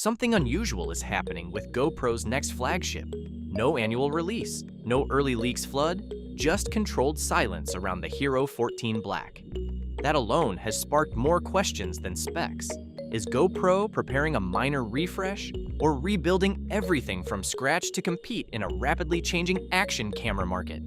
Something unusual is happening with GoPro's next flagship. No annual release, no early leaks flood, just controlled silence around the Hero 14 Black. That alone has sparked more questions than specs. Is GoPro preparing a minor refresh or rebuilding everything from scratch to compete in a rapidly changing action camera market?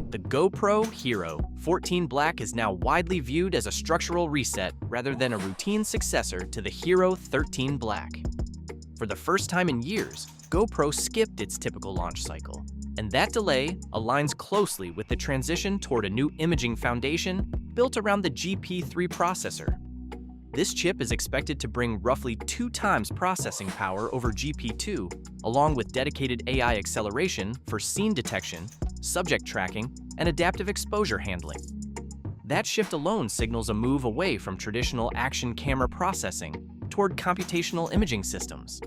The GoPro Hero 14 Black is now widely viewed as a structural reset rather than a routine successor to the Hero 13 Black. For the first time in years, GoPro skipped its typical launch cycle, and that delay aligns closely with the transition toward a new imaging foundation built around the GP3 processor. This chip is expected to bring roughly 2 times processing power over GP2, along with dedicated AI acceleration for scene detection, subject tracking, and adaptive exposure handling. That shift alone signals a move away from traditional action camera processing toward computational imaging systems.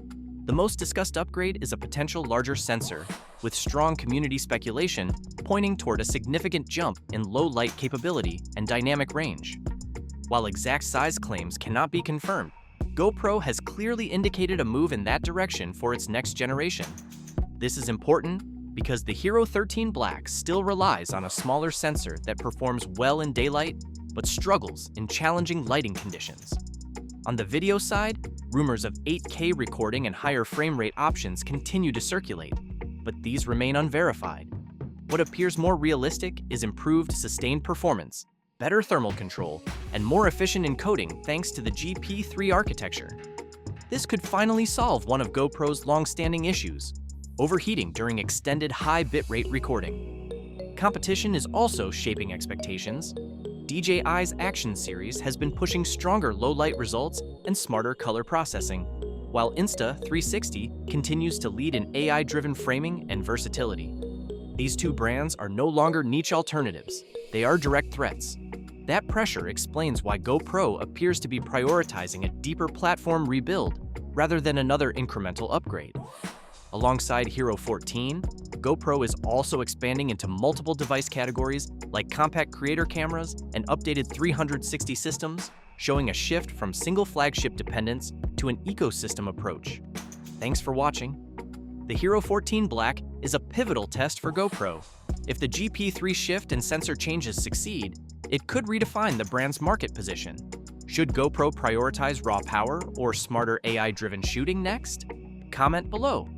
The most discussed upgrade is a potential larger sensor, with strong community speculation pointing toward a significant jump in low-light capability and dynamic range. While exact size claims cannot be confirmed, GoPro has clearly indicated a move in that direction for its next generation. This is important because the Hero 13 Black still relies on a smaller sensor that performs well in daylight but struggles in challenging lighting conditions. On the video side, rumors of 8K recording and higher frame rate options continue to circulate, but these remain unverified. What appears more realistic is improved sustained performance, better thermal control, and more efficient encoding thanks to the GP3 architecture. This could finally solve one of GoPro's long-standing issues: overheating during extended high bitrate recording. Competition is also shaping expectations. DJI's Action series has been pushing stronger low-light results and smarter color processing, while Insta360 continues to lead in AI-driven framing and versatility. These two brands are no longer niche alternatives, they are direct threats. That pressure explains why GoPro appears to be prioritizing a deeper platform rebuild rather than another incremental upgrade. Alongside Hero 14, GoPro is also expanding into multiple device categories like compact creator cameras and updated 360 systems, showing a shift from single flagship dependence to an ecosystem approach. Thanks for watching. The Hero 14 Black is a pivotal test for GoPro. If the GP3 shift and sensor changes succeed, it could redefine the brand's market position. Should GoPro prioritize raw power or smarter AI-driven shooting next? Comment below.